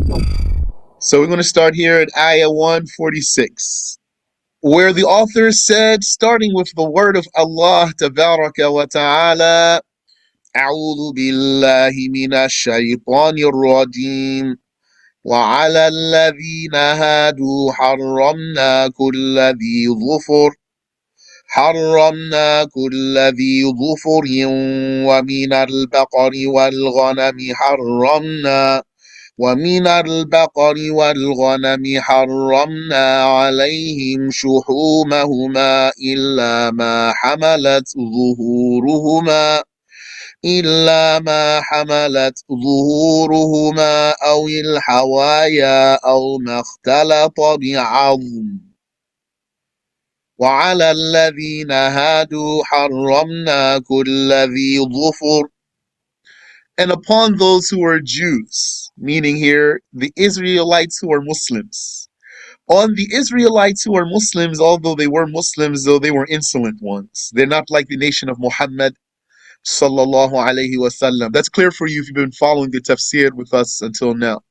So we're going to start here at Ayah 146, where the author said, starting with the word of Allah Tabaraka wa Ta'ala, أعوذ بالله من الشيطان الرجيم وعلى الذين هادوا حرمنا كل ذي ظفر ومن البقر والغنم حرمنا عليهم شحومهما إلا ما حملت ظهورهما أو الحوايا أو ما اختلط بعظم وعلى الذين هادوا حرمنا كل ذي ظفر. And upon those who are Jews, meaning here the Israelites who are Muslims. On the Israelites who are Muslims, although they were Muslims, though they were insolent ones. They're not like the nation of Muhammad sallallahu alayhi wasallam. That's clear for you if you've been following the tafsir with us until now.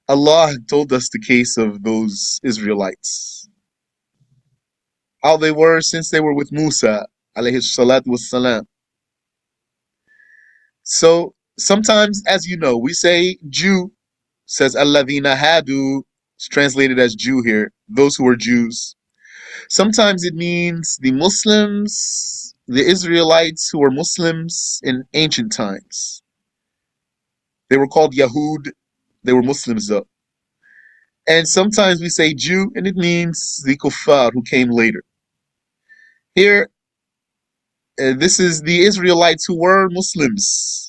Allah told us the case of those Israelites. How they were since they were with Musa alayhi salatu wassalam. So sometimes, as you know, we say Jew, says Alladhina Hadu, it's translated as Jew here, those who are Jews. Sometimes it means the Muslims, the Israelites who were Muslims in ancient times. They were called Yahud, they were Muslims though. And sometimes we say Jew, and it means the Kuffar who came later. Here, this is the Israelites who were Muslims,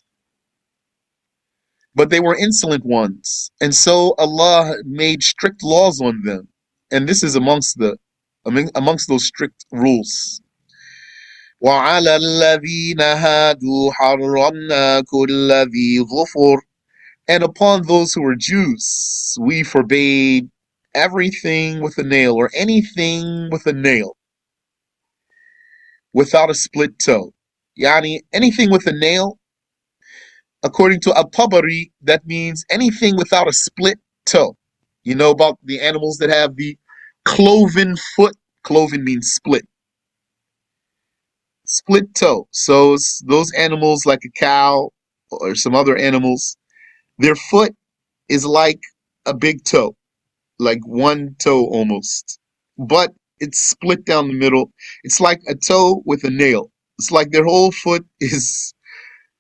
but they were insolent ones. And so Allah made strict laws on them. And this is amongst those strict rules. وَعَلَى الَّذِينَ هَادُوا حَرَّمْنَا كُلَّ ذِي ظُفُرٍ. And upon those who were Jews, we forbade everything with a nail, or anything with a nail, without a split toe. Yani, anything with a nail, according to At-Tabari, that means anything without a split toe. You know about the animals that have the cloven foot? Cloven means split. Split toe. So those animals like a cow or some other animals, their foot is like a big toe, like one toe almost. But it's split down the middle. It's like a toe with a nail. It's like their whole foot is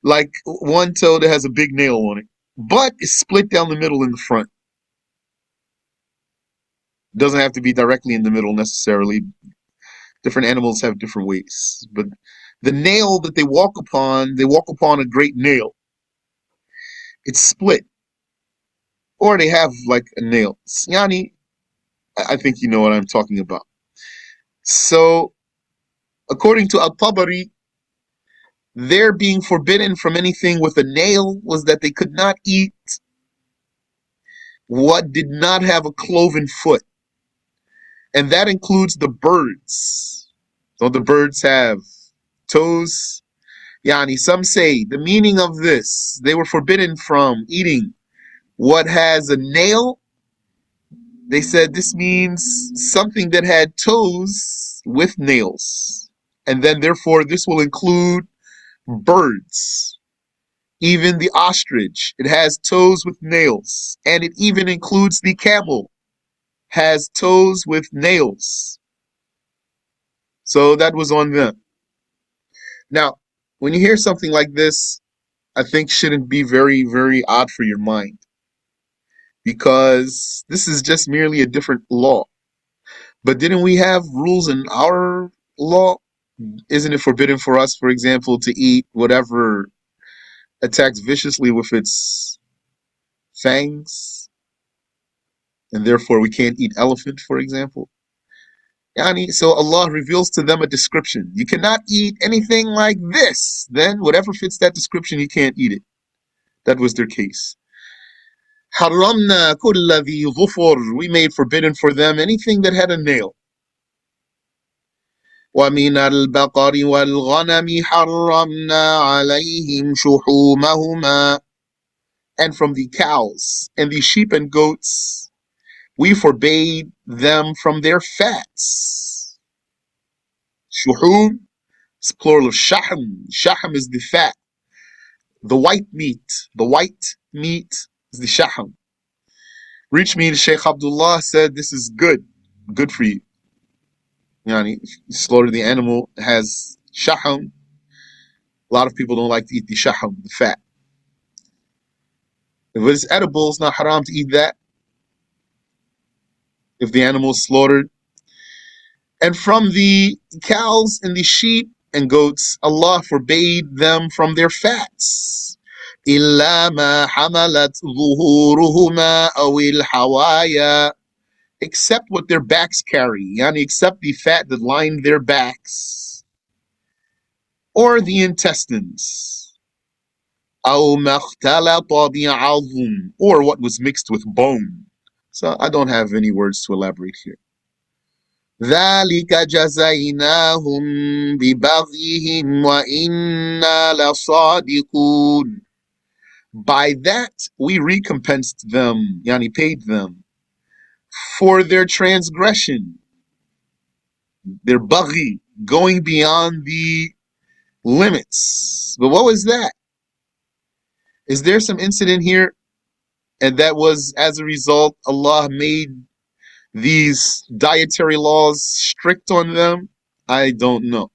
like one toe that has a big nail on it, but it's split down the middle in the front. Doesn't have to be directly in the middle necessarily. Different animals have different ways. But the nail that they walk upon a great nail. It's split. Or they have like a nail. Yani, I think you know what I'm talking about. So, according to Al-Tabari, their being forbidden from anything with a nail was that they could not eat what did not have a cloven foot. And that includes the birds. Don't the birds have toes? Yani, some say the meaning of this, they were forbidden from eating what has a nail. They said this means something that had toes with nails. And then therefore this will include birds. Even the ostrich, it has toes with nails. And it even includes the camel, has toes with nails. So that was on them. Now, when you hear something like this, I think shouldn't be very, very odd for your mind. Because this is just merely a different law. But didn't we have rules in our law? Isn't it forbidden for us, for example, to eat whatever attacks viciously with its fangs? And therefore we can't eat elephant, for example? Yani, so Allah reveals to them a description. You cannot eat anything like this. Then whatever fits that description, you can't eat it. That was their case. حَرَّمْنَا كُلَّ ذِي ظُفُرٍ. We made forbidden for them anything that had a nail. وَمِنَ الْبَقَرِ وَالْغَنَمِ حَرَّمْنَا عَلَيْهِمْ شُحُومَهُمَا. And from the cows and the sheep and goats, we forbade them from their fats. Shuhum is plural of shahm. Shahm is the fat, the white meat. The white meat is the shahm. Reach me, Sheikh Abdullah said this is good for you. Yani, if you slaughter the animal, it has shahm. A lot of people don't like to eat the shahm, the fat. If it's edible, it's not haram to eat that. If the animal is slaughtered. And from the cows and the sheep and goats, Allah forbade them from their fats. إِلَّا مَا حَمَلَتْ ظُهُورُهُمَا أَوِ الْحَوَايَا, except what their backs carry, yani except the fat that lined their backs, or the intestines. أَوْ مَا اخْتَلَطَ بِعَظْمٍ, or what was mixed with bone. So I don't have any words to elaborate here. ذلك جزيناهم ببغيهم وإنا لصادقون. By that we recompensed them, yani paid them, for their transgression, their baghi, going beyond the limits. But what was that? Is there some incident here? And that was as a result, Allah made these dietary laws strict on them? I don't know.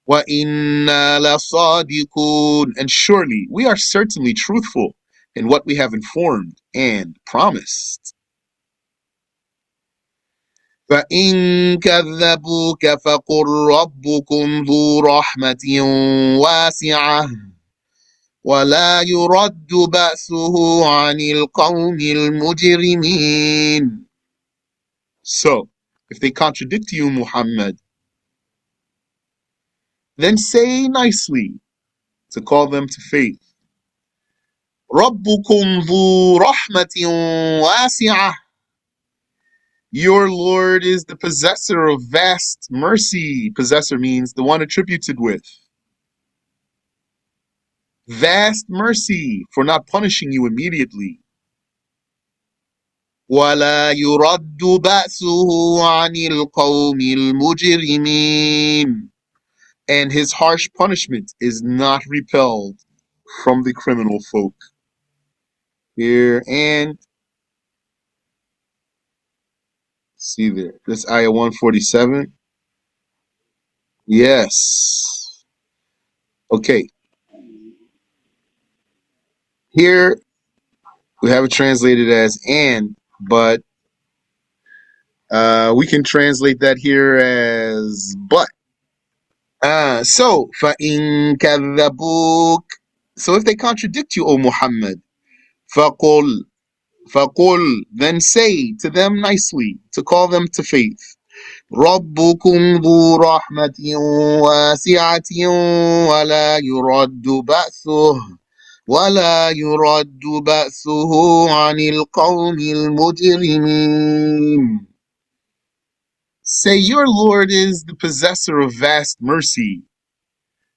وَإِنَّا لَصَادِقُونَ, and surely we are certainly truthful in what we have informed and promised. فَإِن كَذَّبُوكَ فَقُلْ رَبُّكُمْ ذُو رَحْمَةٍ وَاسِعَةٍ وَلَا يُرَدُّ بَأْسُهُ عَنِ الْقَوْمِ الْمُجْرِمِينَ. So, if they contradict you, Muhammad, then say nicely to call them to faith. رَبُّكُمْ ذُو رَحْمَةٍ وَاسِعَةٍ. Your Lord is the possessor of vast mercy. Possessor means the one attributed with. Vast mercy for not punishing you immediately. وَلَا يُرَدُّ بَأْسُهُ عَنِ الْقَوْمِ الْمُجْرِمِينَ. And his harsh punishment is not repelled from the criminal folk. Here and see there. This ayah 147. Yes. Okay. Here we have it translated as and, but we can translate that here as but. So فَإِن كَذَّبُوكَ, so if they contradict you, O Muhammad, فَقُلْ then say to them nicely, to call them to faith. رَبُّكُمْ ذُو رَحْمَةٍ وَاسِعَةٍ ولا يرد بأسه عن القوم المجرمين. Say, your Lord is the possessor of vast mercy,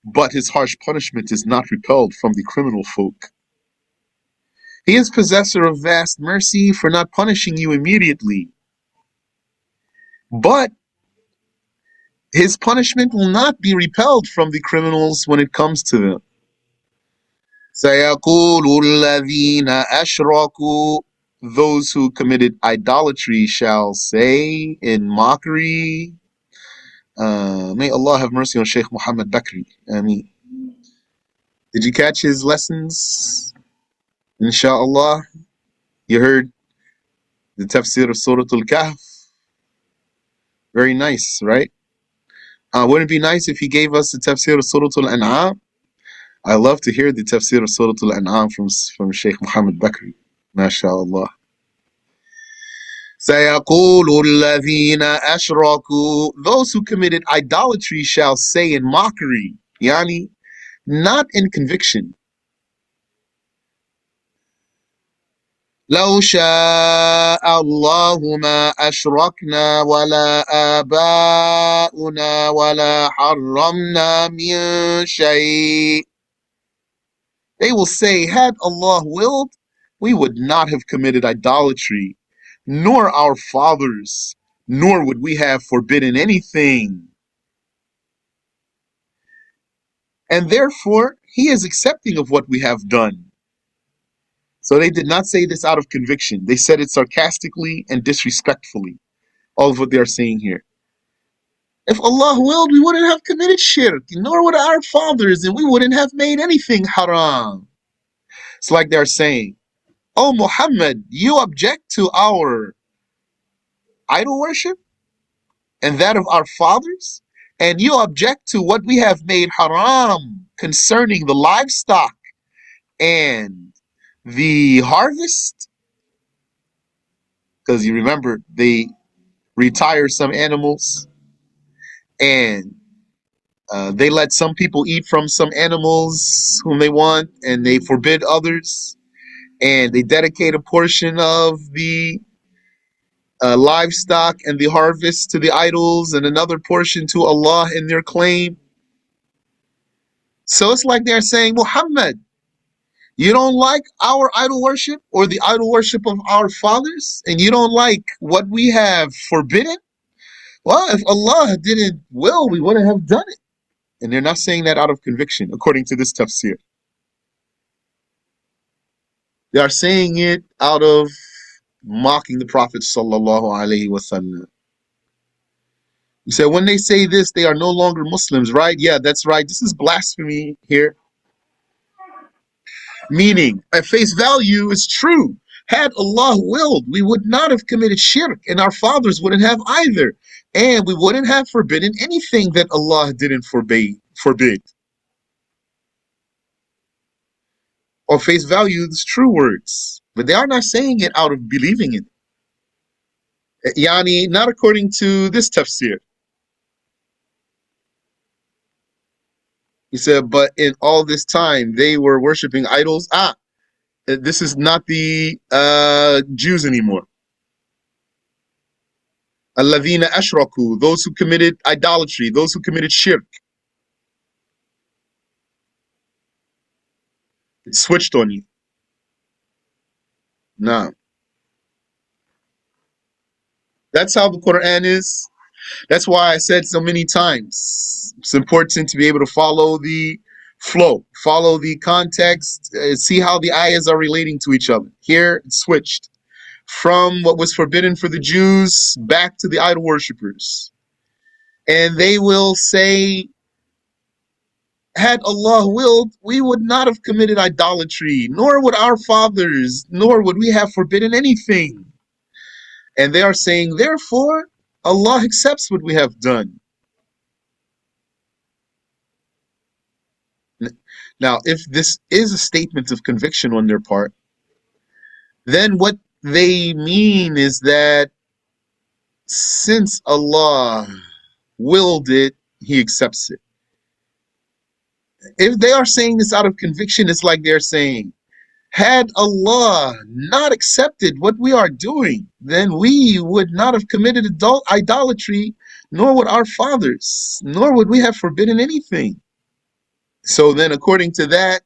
but his harsh punishment is not repelled from the criminal folk. He is possessor of vast mercy for not punishing you immediately, but his punishment will not be repelled from the criminals when it comes to them. سَيَقُولُ الَّذِينَ أَشْرَكُوا, those who committed idolatry shall say in mockery. May Allah have mercy on Sheikh Muhammad Bakri. Ameen. Did you catch his lessons? Insha'Allah. You heard the Tafsir of Surat al-Kahf. Very nice, right? Wouldn't it be nice if he gave us the Tafsir of Surat al-An'am? I love to hear the Tafsir of Surat al-An'am from Sheikh Muhammad Bakri. MashaAllah. سَيَقُولُ الَّذِينَ أَشْرَكُوا, those who committed idolatry shall say in mockery, yani, not in conviction. لَوْ شَاءَ اللَّهُ مَا أَشْرَكْنَا وَلَا آبَاؤُنَا وَلَا حَرَّمْنَا مِن شَيْءٍ. They will say, had Allah willed, we would not have committed idolatry, nor our fathers, nor would we have forbidden anything. And therefore, He is accepting of what we have done. So they did not say this out of conviction. They said it sarcastically and disrespectfully. All of what they are saying here. If Allah willed, we wouldn't have committed shirk, nor would our fathers, and we wouldn't have made anything haram. It's like they're saying, oh Muhammad, you object to our idol worship and that of our fathers, and you object to what we have made haram concerning the livestock and the harvest, because you remember they retire some animals and they let some people eat from some animals whom they want, and they forbid others, and they dedicate a portion of the livestock and the harvest to the idols and another portion to Allah in their claim. So it's like they're saying, Muhammad, you don't like our idol worship or the idol worship of our fathers, and you don't like what we have forbidden? Well, if Allah didn't will, we wouldn't have done it. And they're not saying that out of conviction, according to this tafsir. They are saying it out of mocking the Prophet sallallahu alaihi wasallam. You said when they say this, they are no longer Muslims, right? Yeah, that's right. This is blasphemy here. Meaning, at face value, it's true. Had Allah willed, we would not have committed shirk, and our fathers wouldn't have either. And we wouldn't have forbidden anything that Allah didn't forbid. Or face value, it's true words. But they are not saying it out of believing it. Yani, not according to this tafsir. He said, but in all this time, they were worshipping idols. This is not the Jews anymore. Alladhina ashraku, those who committed idolatry, those who committed shirk. It switched on you. Nah. That's how the Quran is. That's why I said so many times, it's important to be able to follow the flow, follow the context, see how the ayahs are relating to each other. Here, it switched from what was forbidden for the Jews back to the idol worshippers. And they will say, had Allah willed, we would not have committed idolatry, nor would our fathers, nor would we have forbidden anything. And they are saying, therefore, Allah accepts what we have done. Now, if this is a statement of conviction on their part, then what they mean is that since Allah willed it, He accepts it. If they are saying this out of conviction, it's like they're saying, had Allah not accepted what we are doing, then we would not have committed idolatry, nor would our fathers, nor would we have forbidden anything. So then, according to that,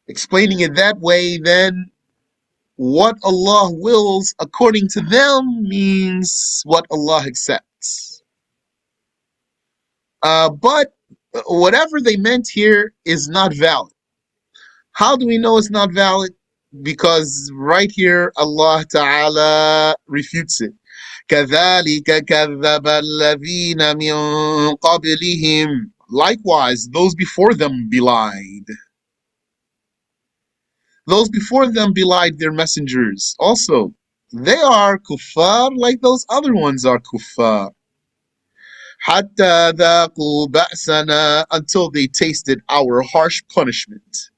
explaining it that way, then what Allah wills according to them means what Allah accepts. But whatever they meant here is not valid. How do we know it's not valid? Because right here Allah Ta'ala refutes it. كَذَلِكَ كَذَّبَ الَّذِينَ مِن قَبْلِهِمْ. Likewise, those before them belied. Those before them belied their messengers. Also, they are kuffar like those other ones are kuffar. حَتَّى ذَاقُوا بَأْسَنَا, until they tasted our harsh punishment.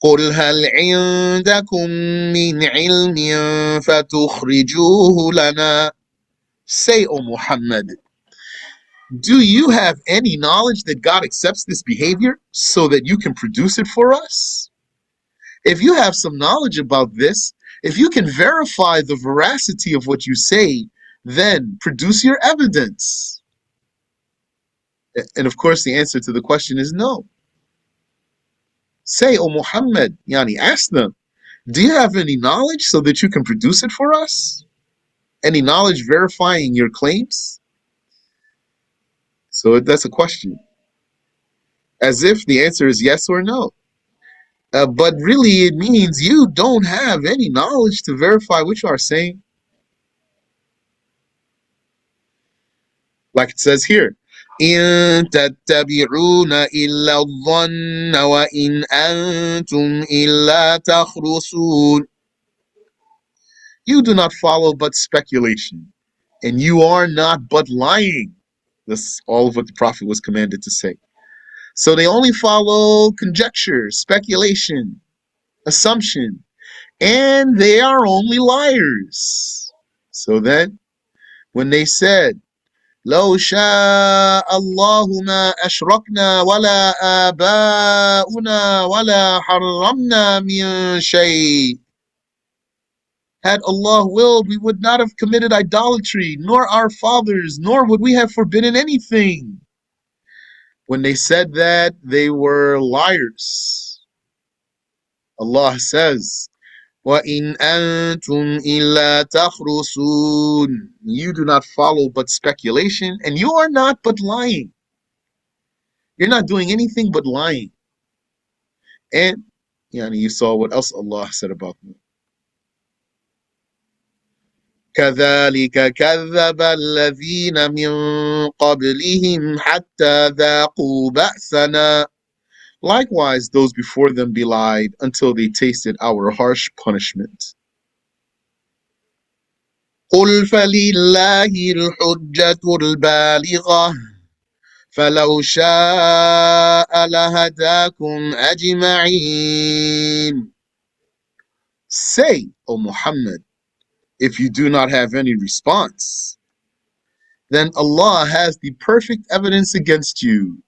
قُلْ هَلْ عِندَكُم مِّنْ عِلْمٍ فَتُخْرِجُوهُ لَنَا. Say, O Muhammad, do you have any knowledge that God accepts this behavior so that you can produce it for us? If you have some knowledge about this, if you can verify the veracity of what you say, then produce your evidence. And of course, the answer to the question is no. Say, O Muhammad, yani ask them, do you have any knowledge so that you can produce it for us? Any knowledge verifying your claims? So that's a question. As if the answer is yes or no. But really, it means you don't have any knowledge to verify what you are saying. Like it says here, إن تتبعون إلا الظن وإن أنتم إلا تخرصون. You do not follow but speculation, and you are not but lying. That's all of what the Prophet was commanded to say. So they only follow conjecture, speculation, assumption, and they are only liars. So then, when they said, لو شاء الله ما أشركنا ولا آباؤنا ولا حرمنا من شيء. Had Allah willed, we would not have committed idolatry, nor our fathers, nor would we have forbidden anything. When they said that, they were liars. Allah says, وَإِنْ أَنْتُمْ إِلَّا تَخْرُصُونَ. You do not follow but speculation, and you are not but lying. You're not doing anything but lying. And you saw what else Allah said about them. كذلك كذب الذين من قبلهم حتى ذاقوا بأسنا. Likewise, those before them belied until they tasted our harsh punishment. قل فلله الحجة البالغة فلو شاء لهداكم أجمعين. Say, O Muhammad, if you do not have any response, then Allah has the perfect evidence against you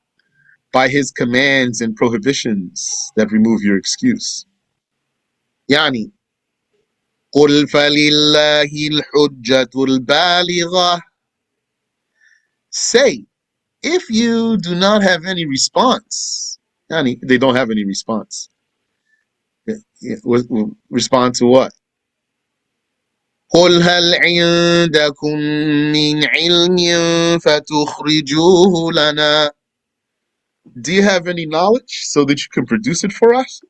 by His commands and prohibitions that remove your excuse. يعني قل فلله الحجة البالغة. Say, if you do not have any response, yani they don't have any response. Respond to what? قل هل عندكم من علم فتخرجوه لنا. Do you have any knowledge so that you can produce it for us?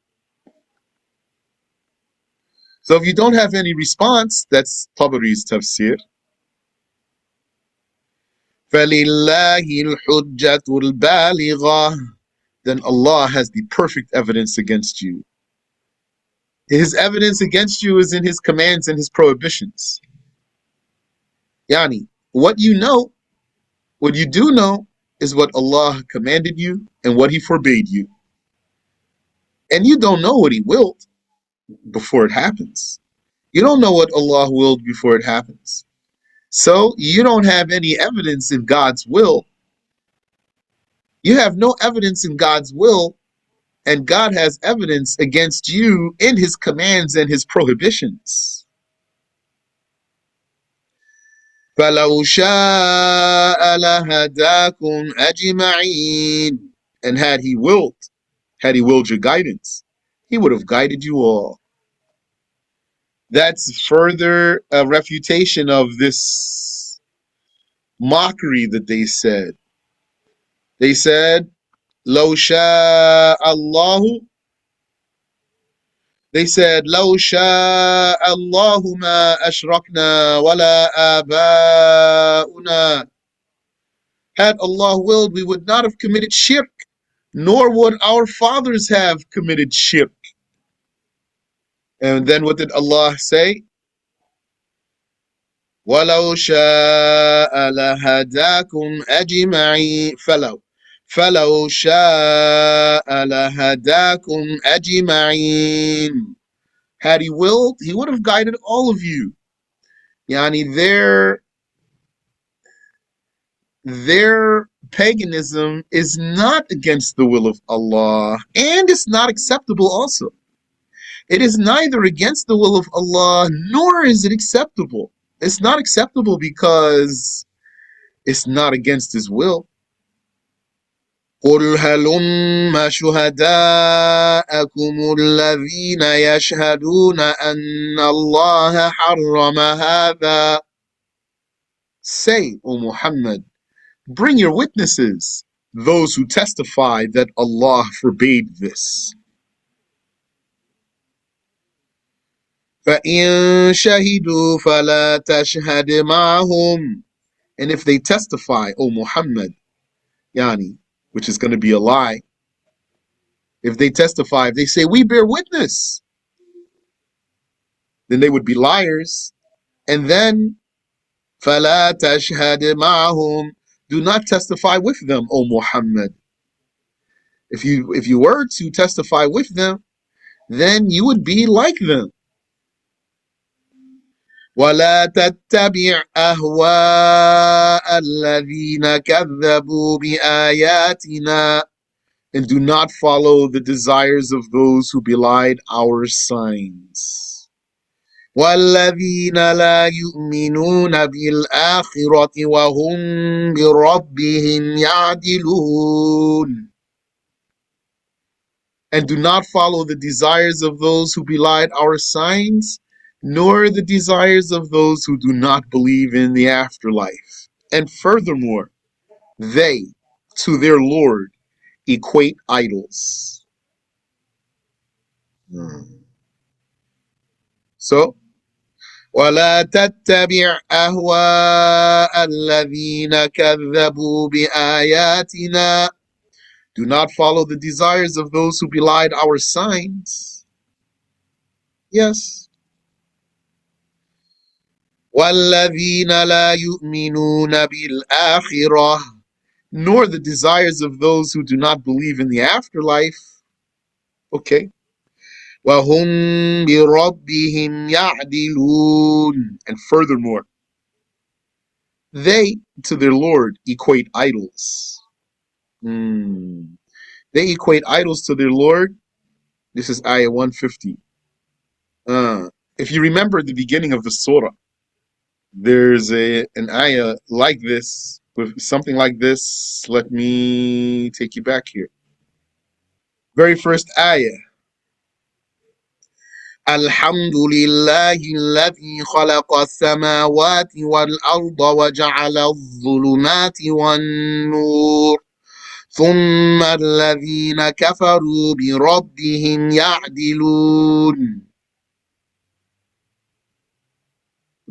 So if you don't have any response, that's Tabari's Tafsir. فَلِلَّهِ الْحُجَّةُ الْبَالِغَةُ. Then Allah has the perfect evidence against you. His evidence against you is in His commands and His prohibitions. Yani, what you do know is what Allah commanded you and what He forbade you. And you don't know what He willed before it happens. You don't know what Allah willed before it happens. So you don't have any evidence in God's will. You have no evidence in God's will, and God has evidence against you in His commands and His prohibitions. فَلَوْ شَاءَ لَهَدَاكُمْ أَجْمَعِينَ. And had He willed your guidance, He would have guided you all. That's further a refutation of this mockery that they said. They said, لو شاء الله. They said, لو شاء الله ما أشركنا ولا آباؤنا. Had Allah willed, we would not have committed shirk, nor would our fathers have committed shirk. And then what did Allah say? وَلَوْ شَاءَ لَهَدَاكُمْ أَجْمَعِينَ. فَلَوْ شَاءَ لَهَدَاكُمْ أَجْمَعِينَ. Had He willed, He would have guided all of you. Yani their paganism is not against the will of Allah, and it's not acceptable also. It is neither against the will of Allah, nor is it acceptable. It's not acceptable because it's not against His will. قل هلم شهداءكم الذين يشهدون أن الله حرم هذا. Say, O Muhammad, bring your witnesses, those who testify that Allah forbade this. فَإِن شَهِدُوا فَلَا تَشْهَدْ مَعَهُمْ. And if they testify, O Muhammad, yani, which is going to be a lie, if they testify, if they say, we bear witness, then they would be liars. And then, فَلَا تَشْهَدْ مَعَهُمْ. Do not testify with them, O Muhammad. If you were to testify with them, then you would be like them. وَلَا تَتَّبِعْ أَهْوَاءَ الَّذِينَ كَذَّبُوا بِآيَاتِنَا. And do not follow the desires of those who belied our signs. وَالَّذِينَ لَا يُؤْمِنُونَ بِالْآخِرَةِ وَهُمْ بِرَبِّهِمْ يَعْدِلُونَ. And do not follow the desires of those who belied our signs, nor the desires of those who do not believe in the afterlife. And furthermore, they, to their Lord, equate idols. So, وَلَا تَتَّبِعْ أَهْوَاءَ الَّذِينَ كَذَّبُوا بِآيَاتِنَا. Do not follow the desires of those who belied our signs. Yes. وَالَّذِينَ لَا يُؤْمِنُونَ بِالْآخِرَةِ. Nor the desires of those who do not believe in the afterlife. Okay. وَهُمْ بِرَبِّهِمْ يَعْدِلُونَ. And furthermore, they, to their Lord, equate idols. They equate idols to their Lord. This is ayah 150. If you remember the beginning of the surah, there's an ayah like this, with something like this. Let me take you back here. Very first ayah. الحمد لله الذي خلق السماوات والأرض وجعل الظلمات والنور ثم الذين كفروا بربهم يعدلون.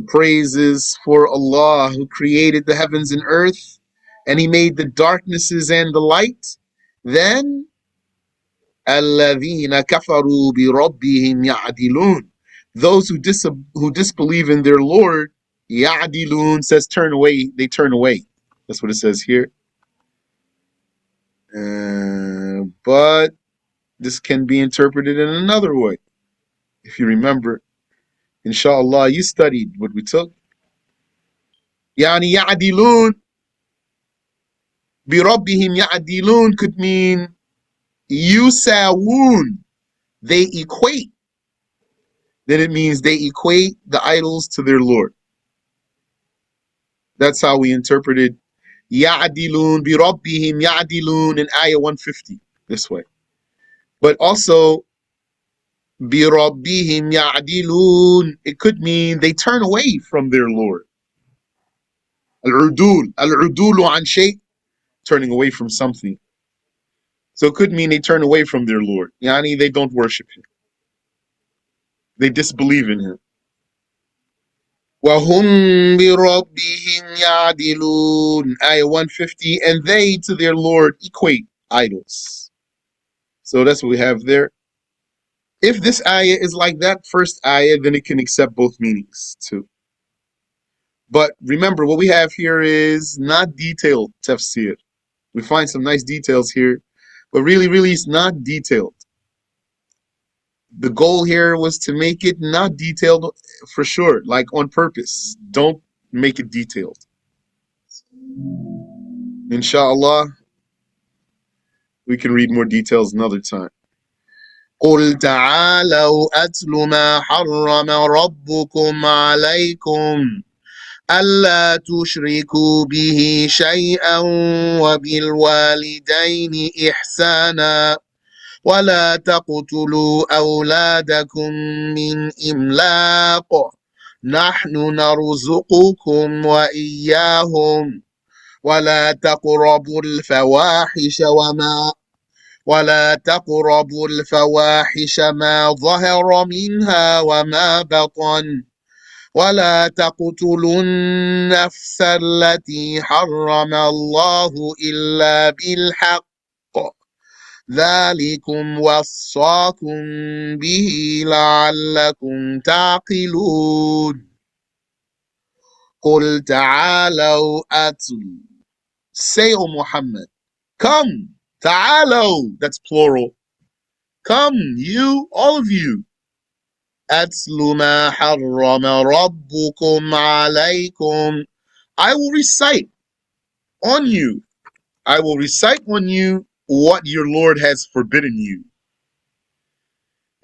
Praises for Allah who created the heavens and earth, and He made the darknesses and the light. Then الذين كفروا بربهم يعدلون. Those who disbelieve in their Lord, يعدلون says turn away, they turn away. That's what it says here. But this can be interpreted in another way. If you remember, inshallah, you studied what we took. يعني يعدلون بربهم يعدلون could mean يساوون. They equate. Then it means they equate the idols to their Lord. That's how we interpreted يعدلون بربهم يعدلون in ayah 150 this way. But also بربهم يعدلون, it could mean they turn away from their Lord. العدول عن شيء, turning away from something. So it could mean they turn away from their Lord. Yani they don't worship Him. They disbelieve in Him. وَهُمْ بِرَبِّهِمْ يَعْدِلُونَ Ayah 150, and they to their Lord equate idols. So that's what we have there. If this ayah is like that first ayah, then it can accept both meanings too. But remember, what we have here is not detailed tafsir. We find some nice details here, but really, it's not detailed. The goal here was to make it not detailed for sure, like on purpose. Don't make it detailed. Inshallah, we can read more details another time. قُلْ تَعَالَوْا أَتْلُ مَا حَرَّمَ رَبُّكُمْ عَلَيْكُمْ ألا تشركوا به شيئا وبالوالدين إحسانا ولا تقتلوا أولادكم من إملاق نحن نرزقكم وإياهم ولا تقربوا الفواحش ما ظهر منها وما بطن ولا تقتلوا النفس التي حرم الله إلا بالحق ذلكم وصاكم به لعلكم تعقلون قل تعالوا أتل Say, O Muhammad, come, ta'alaw, that's plural. Come, you, all of you. أتل ما حرم ربكم عليكم. I will recite on you. I will recite on you what your Lord has forbidden you.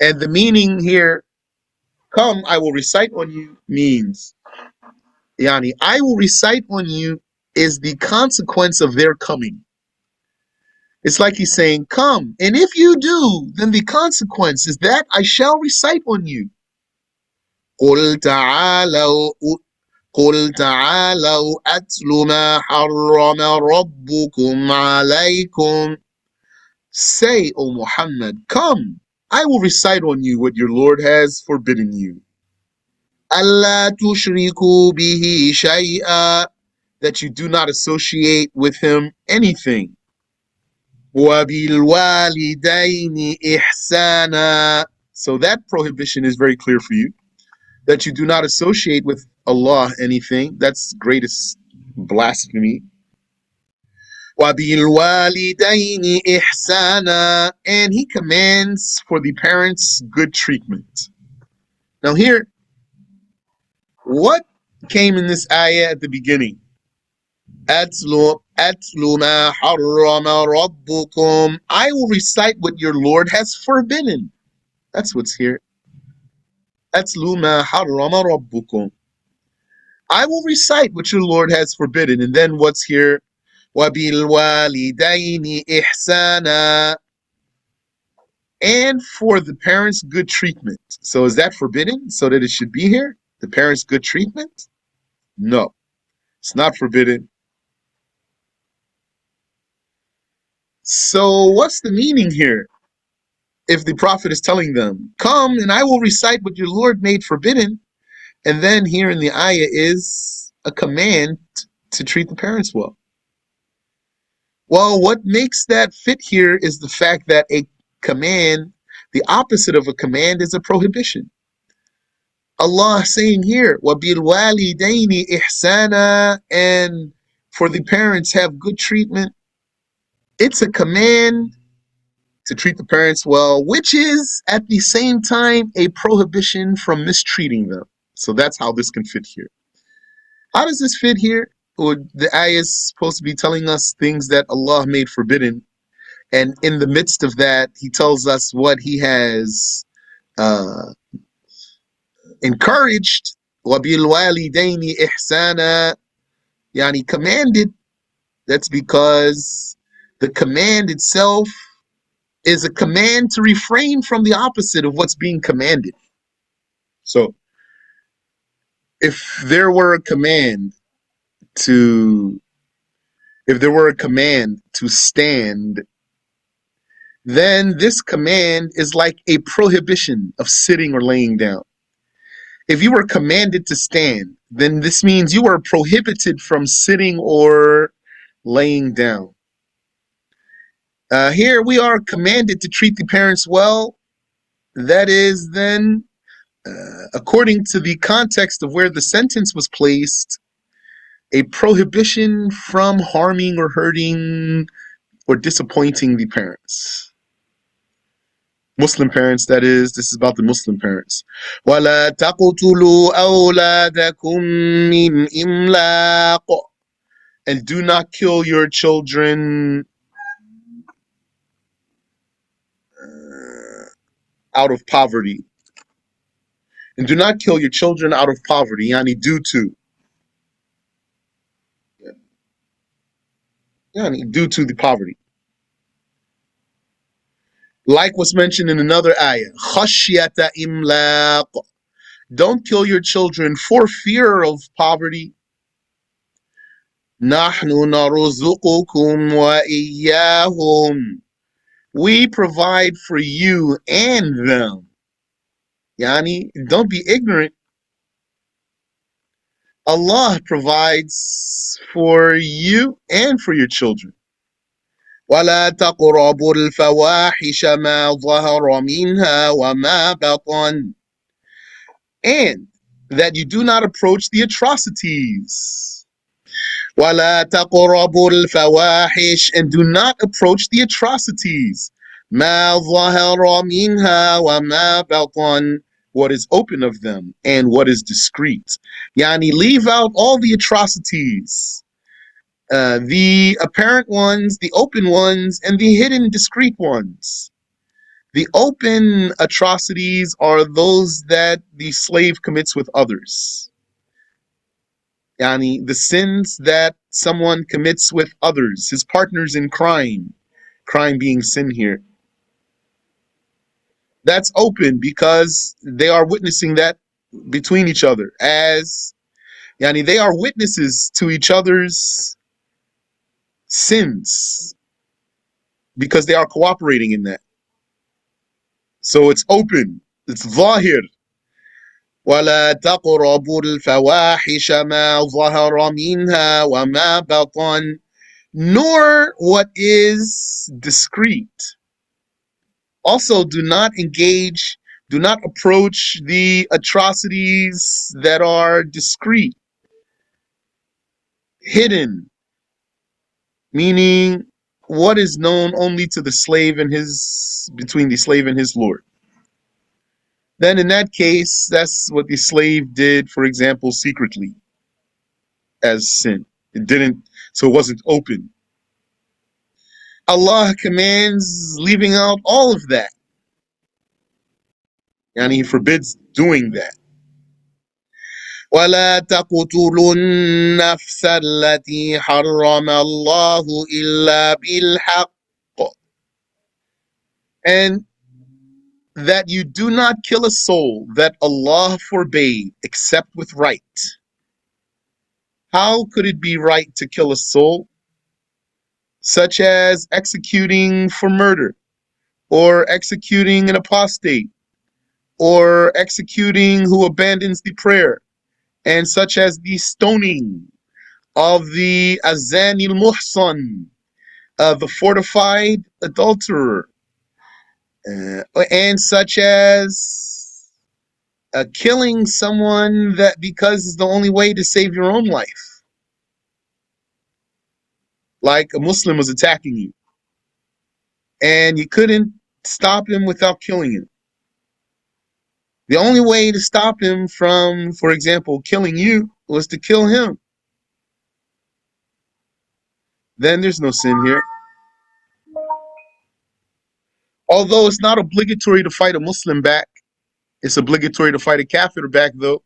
And the meaning here, come, I will recite on you, means, yani, I will recite on you is the consequence of their coming. It's like he's saying, come, and if you do, then the consequence is that I shall recite on you. قل تعالوا قل تعالوا أتل ما حرم ربكم عليكم. Say, O Muhammad, come, I will recite on you what your Lord has forbidden you. ألا تشركوا به شيئا, that you do not associate with him anything. وَبِالْوَالِدَيْنِ إِحْسَانًا. So that prohibition is very clear for you, that you do not associate with Allah anything. That's greatest blasphemy. وَبِالْوَالِدَيْنِ إِحْسَانًا. And he commands for the parents good treatment. Now here, what came in this ayah at the beginning? أَتْلُ مَا حَرَّمَ رَبُّكُمْ. I will recite what your Lord has forbidden. That's what's here. أَتْلُ مَا حَرَّمَ رَبُّكُمْ. I will recite what your Lord has forbidden. And then what's here? وَبِالْوَالِدَيْنِ إِحْسَانًا. And for the parents, good treatment. So is that forbidden so that it should be here? The parents, good treatment? No, it's not forbidden. So what's the meaning here? If the Prophet is telling them, come and I will recite what your Lord made forbidden, and then here in the ayah is a command to treat the parents well. Well, what makes that fit here is the fact that a command, the opposite of a command, is a prohibition. Allah saying here, وَبِالْوَالِدَيْنِ إِحْسَانًا, and for the parents have good treatment. It's a command to treat the parents well, which is at the same time a prohibition from mistreating them. So that's how this can fit here. How does this fit here? Well, the ayah is supposed to be telling us things that Allah made forbidden, and in the midst of that, He tells us what He has encouraged. وَبِالْوَالِدَيْنِ إِحْسَانًا, yani commanded. That's because the command itself is a command to refrain from the opposite of what's being commanded. So, if there were a command to stand, then this command is like a prohibition of sitting or laying down. If you were commanded to stand, then this means you are prohibited from sitting or laying down. Here we are commanded to treat the parents well. That is then, according to the context of where the sentence was placed, a prohibition from harming or hurting or disappointing the parents. Muslim parents, that is. This is about the Muslim parents. وَلَا تَقْتُلُوا أَوْلَادَكُم مِّنْ إِمْلَاقٍ. And do not kill your children out of poverty. And do not kill your children out of poverty, yani due to. due to the poverty. Like what's mentioned in another ayah, خَشْيَةَ إِمْلَاقٍ. Don't kill your children for fear of poverty. نَحْنُ نَرْزُقُكُمْ وَإِيَّاهُمْ. We provide for you and them. Yani, don't be ignorant. Allah provides for you and for your children. وَلَا تَقْرَبُوا الْفَوَاحِشَ مَا ظَهَرَ مِنْهَا وَمَا بَطَنَ. And that you do not approach the atrocities. وَلَا تَقْرَبُوا الْفَوَاحِشَ. And do not approach the atrocities. مَا ظَهَرَ مِنْهَا وَمَا بَطَنَ. What is open of them and what is discreet. Yani, leave out all the atrocities. The apparent ones, the open ones, and the hidden discreet ones. The open atrocities are those that the slave commits with others. Yani, the sins that someone commits with others, his partners in crime, crime being sin here. That's open because they are witnessing that between each other, as yani, they are witnesses to each other's sins because they are cooperating in that. So it's open, it's zahir. وَلَا تَقْرَبُوا الْفَوَاحِشَ مَا ظَهَرَ مِنْهَا وَمَا بَطَنَ. Nor what is discreet. Also, do not engage, do not approach the atrocities that are discreet, hidden, meaning what is known only to the slave and between the slave and his lord. Then in that case, that's what the slave did, for example, secretly as sin. It didn't, so it wasn't open. Allah commands leaving out all of that. And He forbids doing that. وَلَا تَقْتُلُوا النَّفْسَ الَّتِي حَرَّمَ اللَّهُ إِلَّا بِالْحَقِّ. And that you do not kill a soul that Allah forbade except with right. How could it be right to kill a soul? Such as executing for murder, or executing an apostate, or executing who abandons the prayer, and such as the stoning of the Azani al-Muhsan, the fortified adulterer, and such as killing someone that because it's the only way to save your own life. Like a Muslim was attacking you, and you couldn't stop him without killing him. The only way to stop him from, for example, killing you was to kill him. Then there's no sin here. Although it's not obligatory to fight a Muslim back, it's obligatory to fight a kafir back though.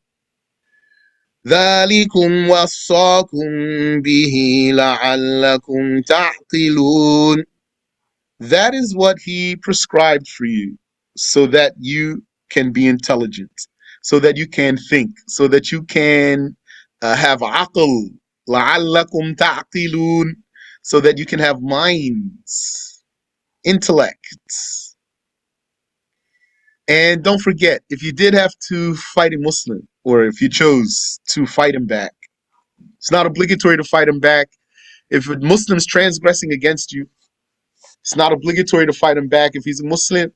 ذَلِكُمْ وَصَّاكُمْ بِهِ لَعَلَّكُمْ تَعْقِلُونَ. That is what He prescribed for you, so that you can be intelligent, so that you can think, so that you can have aql. لَعَلَّكُمْ تَعْقِلُونَ. So that you can have minds, intellect. And don't forget, if you did have to fight a Muslim, or if you chose to fight him back, it's not obligatory to fight him back. If a Muslim's transgressing against you, it's not obligatory to fight him back if he's a Muslim.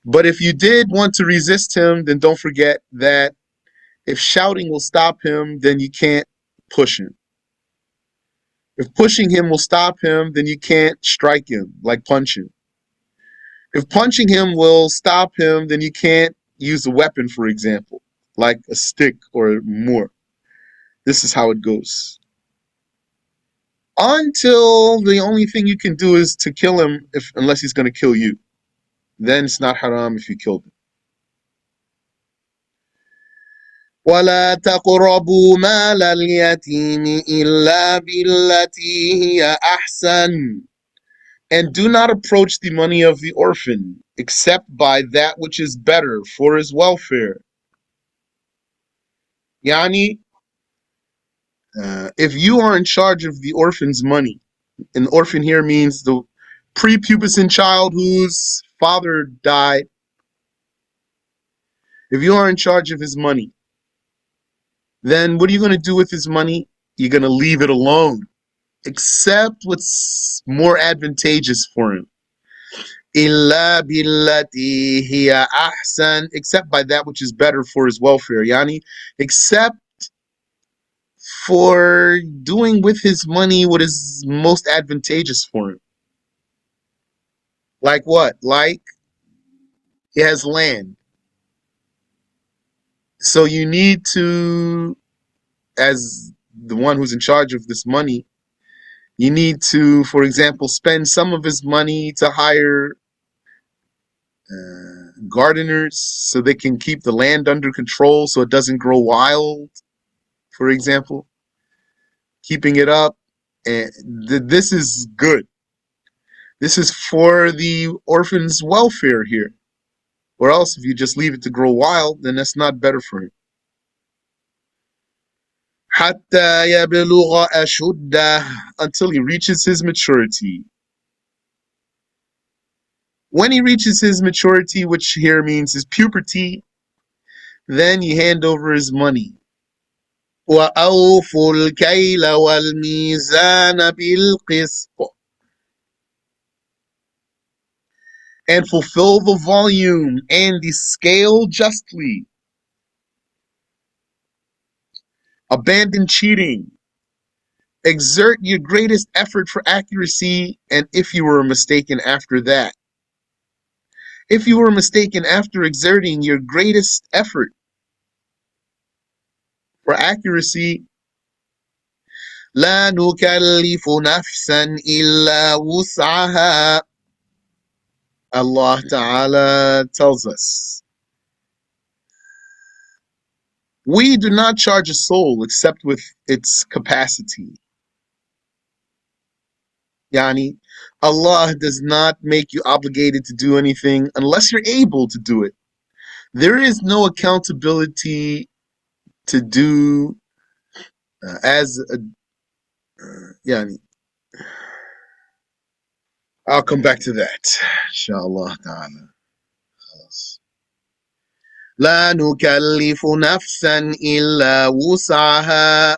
But if you did want to resist him, then don't forget that if shouting will stop him, then you can't push him. If pushing him will stop him, then you can't strike him, like punch him. If punching him will stop him, then you can't use a weapon, for example, like a stick or more. This is how it goes. Until the only thing you can do is to kill him unless he's going to kill you. Then it's not haram if you killed him. وَلَا تَقْرَبُوا مَالَ الْيَتِيمِ إِلَّا بِالَّتِي هِيَ أَحْسَنُ. And do not approach the money of the orphan except by that which is better for his welfare. Yani, if you are in charge of the orphan's money, and orphan here means the prepubescent child whose father died, if you are in charge of his money, then what are you going to do with his money? You're going to leave it alone, except what's more advantageous for him. إِلَّا بِالَّتِي هِيَ أَحْسَنُ, except by that which is better for his welfare. Yani, except for doing with his money what is most advantageous for him. Like what? Like he has land. So you need to, as the one who's in charge of this money, you need to, for example, spend some of his money to hire gardeners so they can keep the land under control so it doesn't grow wild, for example. Keeping it up. And this is good. This is for the orphan's welfare here. Or else, if you just leave it to grow wild, then that's not better for him. حتى يبلغ أشده, until he reaches his maturity. When he reaches his maturity, which here means his puberty, then you hand over his money. وأوفوا الكيل والميزان بالقسط, and fulfill the volume and the scale justly. Abandon cheating. Exert your greatest effort for accuracy, and if you were mistaken after that. If you were mistaken after exerting your greatest effort for accuracy, لا نكلف نفسا إلا وسعها. Allah Ta'ala tells us, we do not charge a soul except with its capacity. Yani, Allah does not make you obligated to do anything unless you're able to do it. There is no accountability to do as a, yani, I'll come back to that, inshallah ta'ala. لا نكلف نفسا إلا وسعها.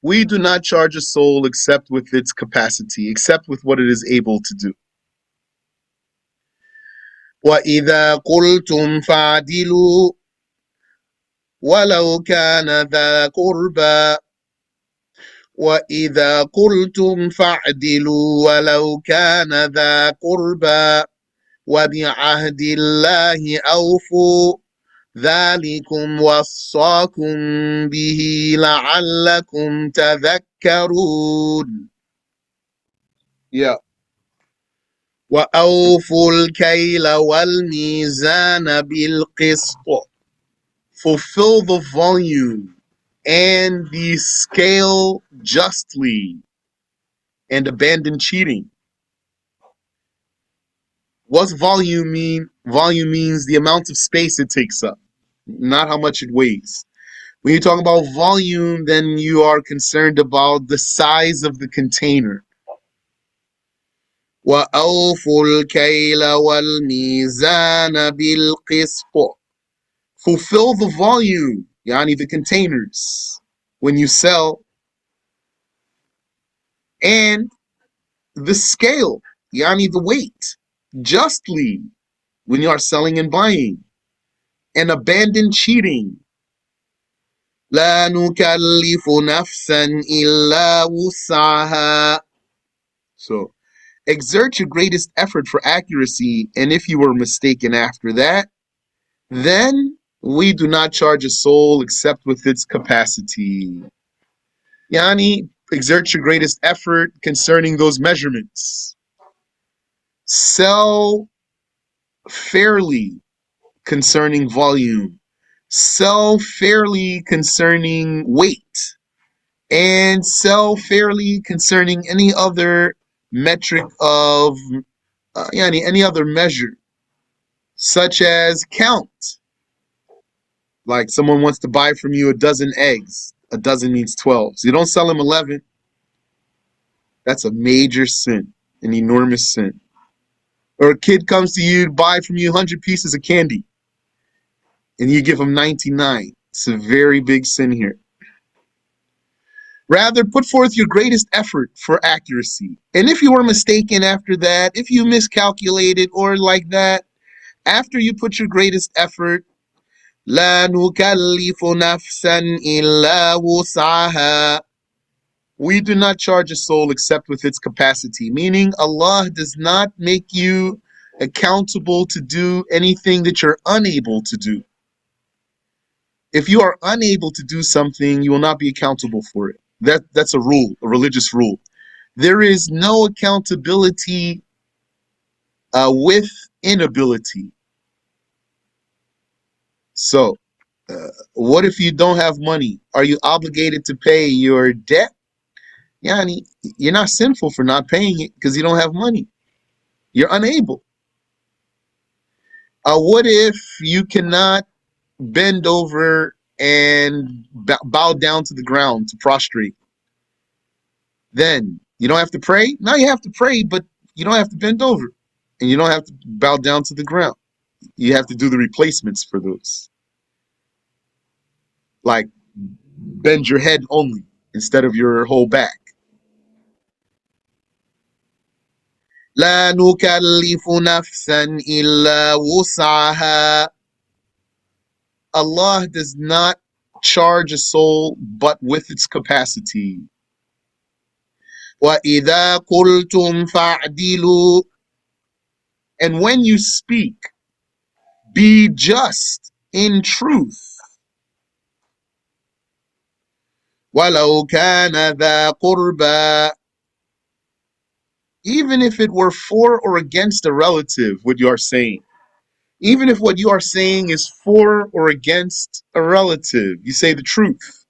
We do not charge a soul except with its capacity, except with what it is able to do. وَإِذَا قُلْتُمْ فَاعْدِلُوا وَلَوْ كَانَ ذَا قُرْبَى. وَإِذَا قُلْتُمْ فَاعْدِلُوا وَلَوْ كَانَ ذَا قُرْبَى وَبِعَهْدِ اللَّهِ أَوْفُوا ذَلِكُمْ وَصَّاكُمْ بِهِ لَعَلَّكُمْ تَذَكَّرُونَ. Yeah. وَأَوْفُوا الْكَيْلَ وَالْمِيزَانَ بِالْقِسْطِ. Fulfill the volume and the scale justly, and abandon cheating. What's volume mean? Volume means the amount of space it takes up, not how much it weighs. When you talk about volume, then you are concerned about the size of the container. وَأَوْفُوا الْكَيْلَ وَالْمِيزَانَ بِالْقِسْطِ. Fulfill the volume, yani the containers, when you sell, and the scale, yani the weight, justly when you are selling and buying, and abandon cheating. لا نكلف نفسا إلا وسعها. So, exert your greatest effort for accuracy, and if you were mistaken after that, then we do not charge a soul except with its capacity. Yani, exert your greatest effort concerning those measurements. Sell fairly concerning volume. sell fairly concerning weight, and sell fairly concerning any other metric of any other measure, such as count. Like someone wants to buy from you a dozen eggs. A dozen means 12. So you don't sell him 11. That's a major sin, an enormous sin. Or a kid comes to you to buy from you 100 pieces of candy and you give him 99. It's a very big sin here. Rather, put forth your greatest effort for accuracy. And if you were mistaken after that, if you miscalculated or like that, after you put your greatest effort, لا نكلف نفسا إلا وسعها. We do not charge a soul except with its capacity, meaning Allah does not make you accountable to do anything that you're unable to do. If you are unable to do something, you will not be accountable for it. That's a rule, a religious rule. There is no accountability with inability. So, what if you don't have money? Are you obligated to pay your debt? Yani, you're not sinful for not paying it because you don't have money. You're unable. What if you cannot bend over and bow down to the ground to prostrate? Then you don't have to pray? Now you have to pray, but you don't have to bend over and you don't have to bow down to the ground. You have to do the replacements for those. Like bend your head only instead of your whole back. لا نكلف نفسا إلا وسعها. Allah does not charge a soul but with its capacity. وَإِذَا قُلْتُمْ فَاعْدِلُوا. And when you speak, be just in truth. وَلَوْ كَانَ ذَا قُرْبَى. Even if it were for or against a relative, what you are saying. Even if what you are saying is for or against a relative, you say the truth.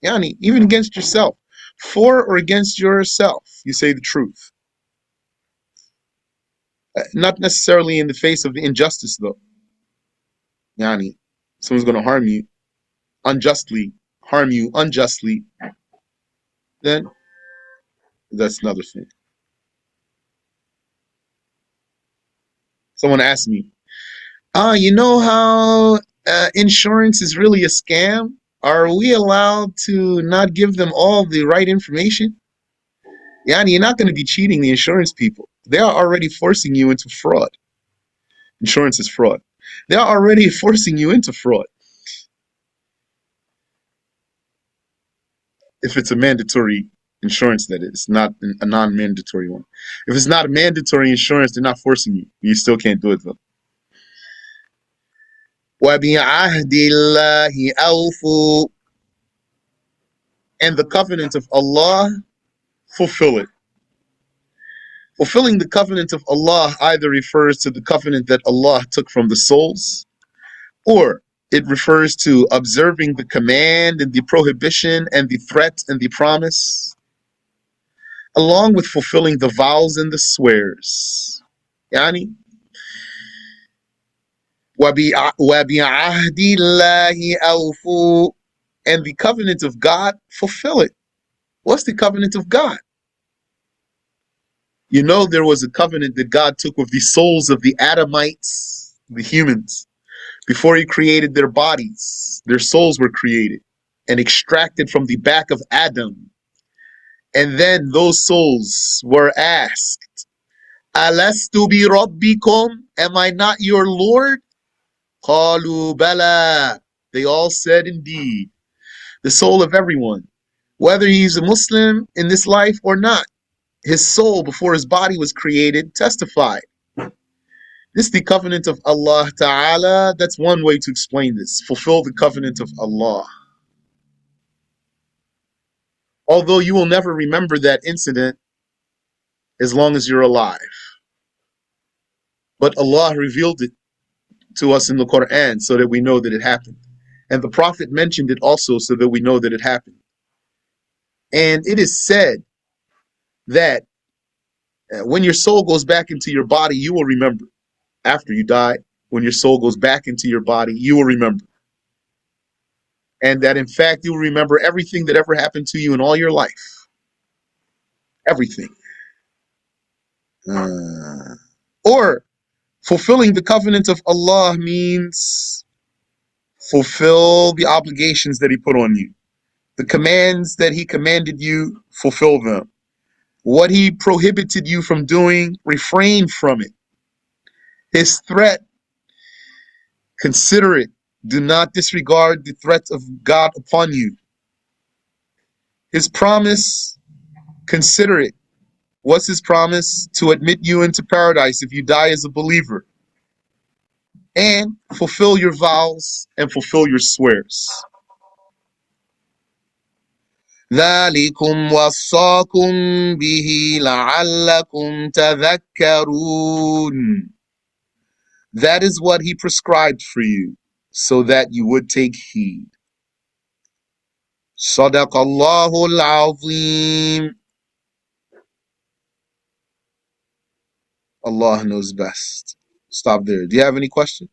Yani, even against yourself. For or against yourself, you say the truth. Not necessarily in the face of the injustice, though. Yani, someone's going to harm you unjustly, then that's another thing. Someone asked me, you know how insurance is really a scam? Are we allowed to not give them all the right information? Yani, you're not going to be cheating the insurance people. They are already forcing you into fraud. Insurance is fraud. They are already forcing you into fraud. If it's a mandatory insurance, that is, not a non-mandatory one. If it's not a mandatory insurance, they're not forcing you. You still can't do it, though. وَبِعَهْدِ اللَّهِ أَوْفُوا. And the covenant of Allah, fulfill it. Fulfilling the covenant of Allah either refers to the covenant that Allah took from the souls, or it refers to observing the command and the prohibition and the threat and the promise, along with fulfilling the vows and the swears. Yani, وَبِعَهْدِ اللَّهِ أَوْفُوا. And the covenant of God, fulfill it. What's the covenant of God? You know, there was a covenant that God took with the souls of the Adamites, the humans. Before he created their bodies, their souls were created and extracted from the back of Adam. And then those souls were asked, Alastu bi rabbikum? Am I not your Lord? Qalu bala. They all said, indeed. The soul of everyone, whether he's a Muslim in this life or not, his soul before his body was created testified. This is the covenant of Allah Ta'ala. That's one way to explain this. Fulfill the covenant of Allah. Although you will never remember that incident as long as you're alive. But Allah revealed it to us in the Quran so that we know that it happened. And the Prophet mentioned it also so that we know that it happened. And it is said that when your soul goes back into your body, you will remember. After you die, when your soul goes back into your body, you will remember. And that in fact, you will remember everything that ever happened to you in all your life. Everything. Or fulfilling the covenant of Allah means fulfill the obligations that He put on you. The commands that He commanded you, fulfill them. What He prohibited you from doing, refrain from it. His threat, consider it. Do not disregard the threat of God upon you. His promise, consider it. What's His promise? To admit you into paradise if you die as a believer. And fulfill your vows and fulfill your swears. ذَلِكُمْ وَصَّاكُمْ بِهِ لَعَلَّكُمْ تَذَكَّرُونَ. That is what He prescribed for you, so that you would take heed. صَدَقَ اللَّهُ الْعَظِيمُ. Allah knows best. Stop there. Do you have any question?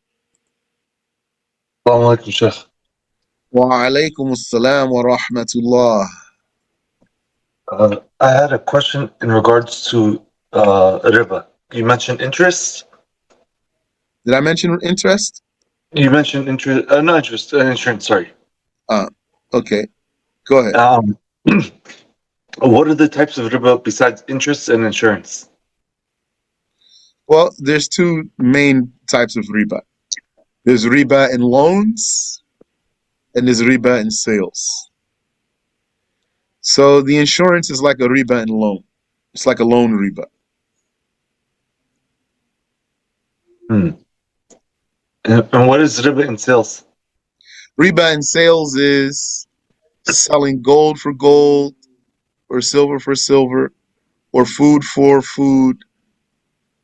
Assalamu alaikum, Sheikh. Wa alaykum assalam wa rahmatullah. I had a question in regards to riba. You mentioned interest. Did I mention interest? You mentioned interest, not interest, insurance. Sorry. Okay. Go ahead. What are the types of riba besides interest and insurance? Well, there's two main types of riba. There's riba in loans, and there's riba in sales. So the insurance is like a riba in loan. It's like a loan riba. And what is riba in sales? Riba in sales is selling gold for gold, or silver for silver, or food for food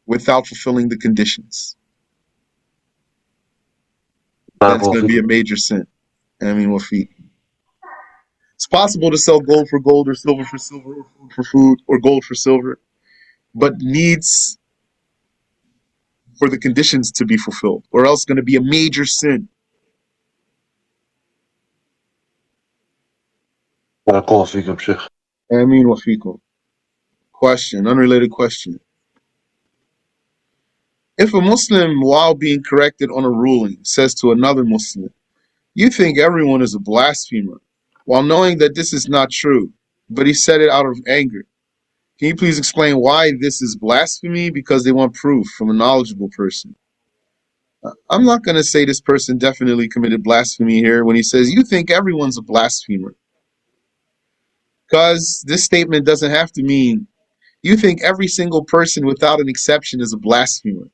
without fulfilling the conditions. That's going to be a major sin. I mean, wafi. It's possible to sell gold for gold, or silver for silver, or food for food, or gold for silver, but needs for the conditions to be fulfilled, or else going to be a major sin. Ameen wa fikum. Question, unrelated question. If a Muslim, while being corrected on a ruling, says to another Muslim, "You think everyone is a blasphemer," while knowing that this is not true, but he said it out of anger, can you please explain why this is blasphemy? Because they want proof from a knowledgeable person. I'm not going to say this person definitely committed blasphemy here when he says, "You think everyone's a blasphemer." Because this statement doesn't have to mean you think every single person without an exception is a blasphemer.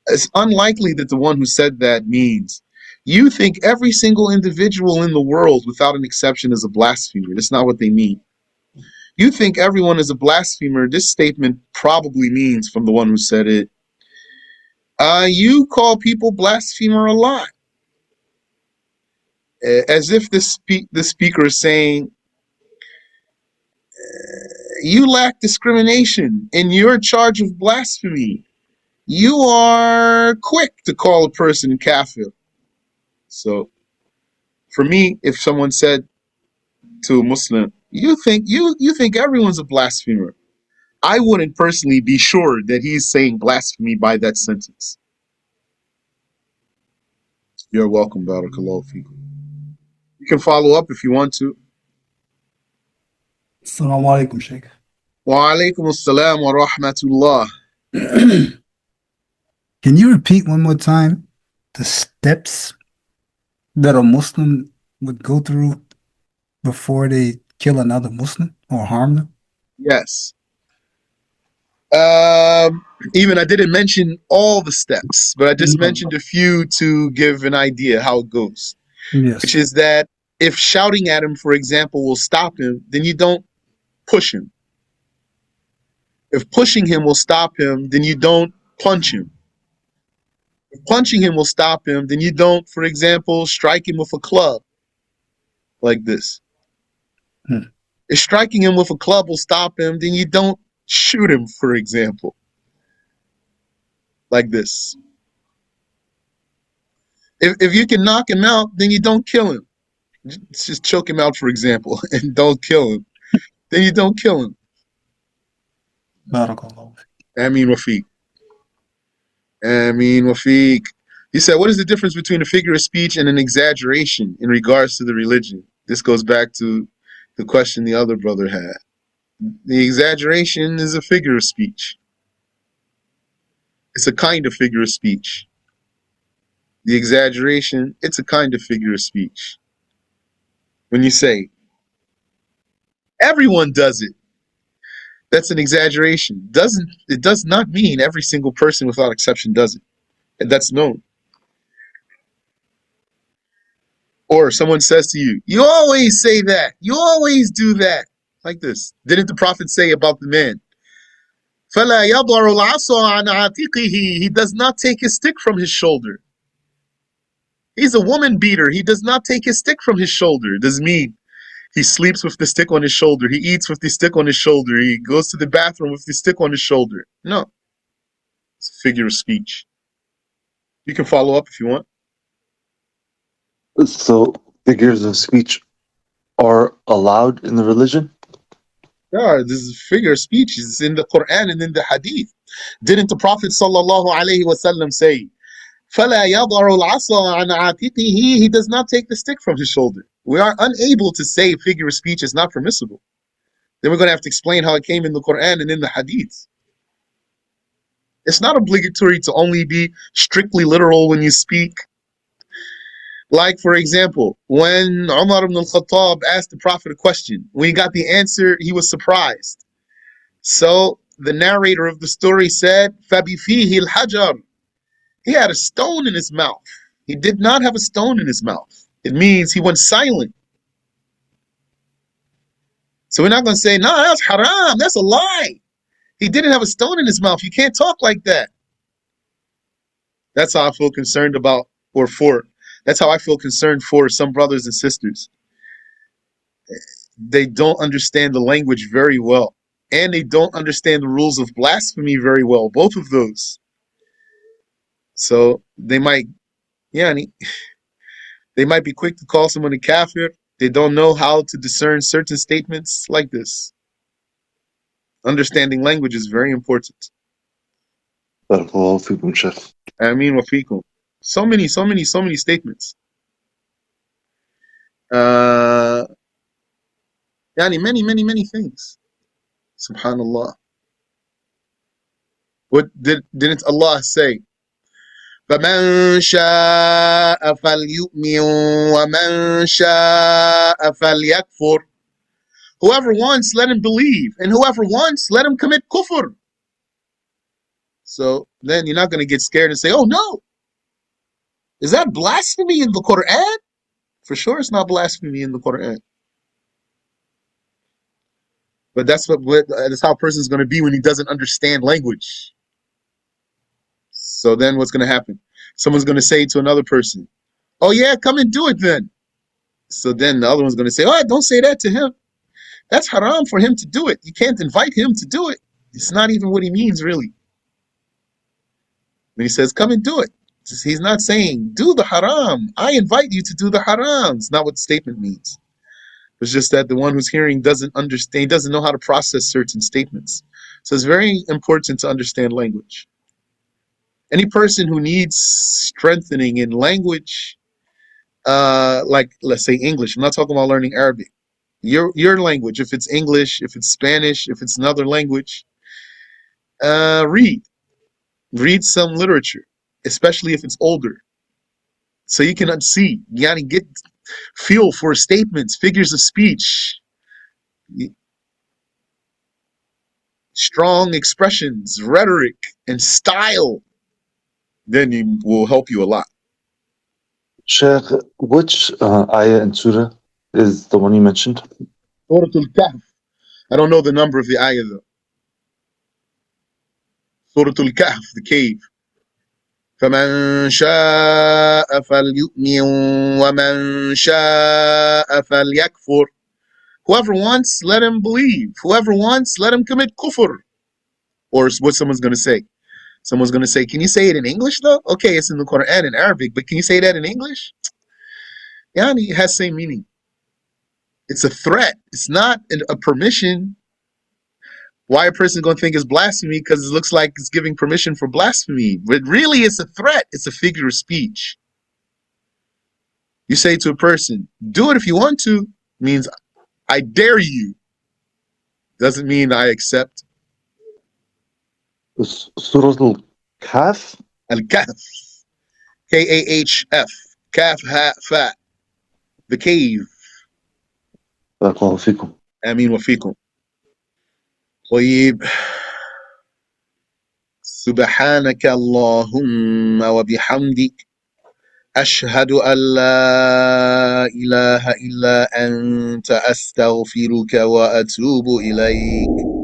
It's unlikely that the one who said that means you think every single individual in the world without an exception is a blasphemer. That's not what they mean. You think everyone is a blasphemer. This statement probably means, from the one who said it, you call people blasphemer a lot. As if the speaker is saying, you lack discrimination and you're charged of blasphemy. You are quick to call a person kafir. So, for me, if someone said to a Muslim, you think everyone's a blasphemer," I wouldn't personally be sure that he's saying blasphemy by that sentence. You're welcome, Barakallahu Feekum. You can follow up if you want to. Assalamu alaikum, Sheikh. Wa alaikum assalam wa rahmatullah. Can you repeat one more time the steps that a Muslim would go through before they kill another Muslim or harm them? Yes. Even I didn't mention all the steps, but I just mentioned a few to give an idea how it goes. Yes. Which is that if shouting at him, for example, will stop him, then you don't push him. If pushing him will stop him, then you don't punch him. If punching him will stop him, then you don't, for example, strike him with a club like this. Hmm. If striking him with a club will stop him, then you don't shoot him, for example, like this. If you can knock him out, then you don't kill him. Just choke him out, for example, and don't kill him. Then you don't kill him. Barakallah. Ameen Wafiq. Ameen Wafiq. He said, what is the difference between a figure of speech and an exaggeration in regards to the religion? This goes back to the question the other brother had. The exaggeration is a figure of speech. It's a kind of figure of speech. The exaggeration, it's a kind of figure of speech. When you say, everyone does it, that's an exaggeration. It does not mean every single person without exception does it. And that's known. Or someone says to you, you always say that. You always do that. Like this. Didn't the Prophet say about the man? فَلَا يَضَعُ الْعَصَى عَنْ عَاتِقِهِ. He does not take his stick from his shoulder. He's a woman beater. He does not take his stick from his shoulder. It doesn't mean he sleeps with the stick on his shoulder. He eats with the stick on his shoulder. He goes to the bathroom with the stick on his shoulder. No. It's a figure of speech. You can follow up if you want. So figures of speech are allowed in the religion? Yeah, this is a figure of speech. It's in the Quran and in the Hadith. Didn't the Prophet sallallahu alaihi wasallam say, فَلَا يَضَعُ الْعَصَى عَنْ عَاتِقِهِ. He does not take the stick from his shoulder. We are unable to say figure of speech is not permissible. Then we're going to have to explain how it came in the Quran and in the Hadith. It's not obligatory to only be strictly literal when you speak. Like, for example, when Umar ibn al-Khattab asked the Prophet a question, when he got the answer, he was surprised. So the narrator of the story said, فَبِفِيهِ الْحَجَرِ. He had a stone in his mouth. He did not have a stone in his mouth. It means he went silent. So we're not going to say, no, that's haram. That's a lie. He didn't have a stone in his mouth. You can't talk like that. That's how I feel concerned about, or for. That's how I feel concerned for some brothers and sisters. They don't understand the language very well. And they don't understand the rules of blasphemy very well. Both of those. So they might, yeah, they might be quick to call someone a kafir. They don't know how to discern certain statements like this. Understanding language is very important. Barakallahu feekum, Sheikh. Ameen wa fikum. So many statements. Many things. Subhanallah. What didn't Allah say? فَمَنْ شَاءَ فَلْيُؤْمِنْ وَمَنْ شَاءَ فَلْيَكْفُرْ. Whoever wants, let him believe. And whoever wants, let him commit kufr. So then you're not going to get scared and say, oh no, is that blasphemy in the Quran? For sure it's not blasphemy in the Quran. But that's how a person's going to be when he doesn't understand language. So then what's going to happen? Someone's going to say to another person, oh yeah, come and do it then. So then the other one's going to say, oh, don't say that to him. That's haram for him to do it. You can't invite him to do it. It's not even what he means, really. When he says, come and do it, he's not saying, do the haram. I invite you to do the haram. It's not what the statement means. It's just that the one who's hearing doesn't understand, doesn't know how to process certain statements. So it's very important to understand language. Any person who needs strengthening in language, like let's say English, I'm not talking about learning Arabic. Your language, if it's English, if it's Spanish, if it's another language, read some literature, especially if it's older, so you can see, get feel for statements, figures of speech, strong expressions, rhetoric, and style. Then it will help you a lot. Sheikh, which ayah and surah is the one you mentioned? Surat al-Kahf. I don't know the number of the ayah though. Surat al-Kahf, the cave. فَمَنْ شَاءَ فَلْيُؤْمِنْ وَمَنْ شَاءَ فَلْيَكْفُرْ. Whoever wants, let him believe. Whoever wants, let him commit kufr. Or what someone's going to say. Someone's going to say, can you say it in English though? Okay, it's in the Quran in Arabic, but can you say that in English? Yani, it has the same meaning. It's a threat. It's not a permission. Why a person going to think it's blasphemy? Because it looks like it's giving permission for blasphemy. But really, it's a threat. It's a figure of speech. You say to a person, do it if you want to, means I dare you. Doesn't mean I accept. سورة الكهف. Al-Kahf. Kahf. Kaf, ha, fa. The cave. بارك الله فيكم. آمين وفيكم. طيب. سبحانك اللهم وبحمدك أشهد أن لا إله إلا أنت أستغفرك وأتوب إليك.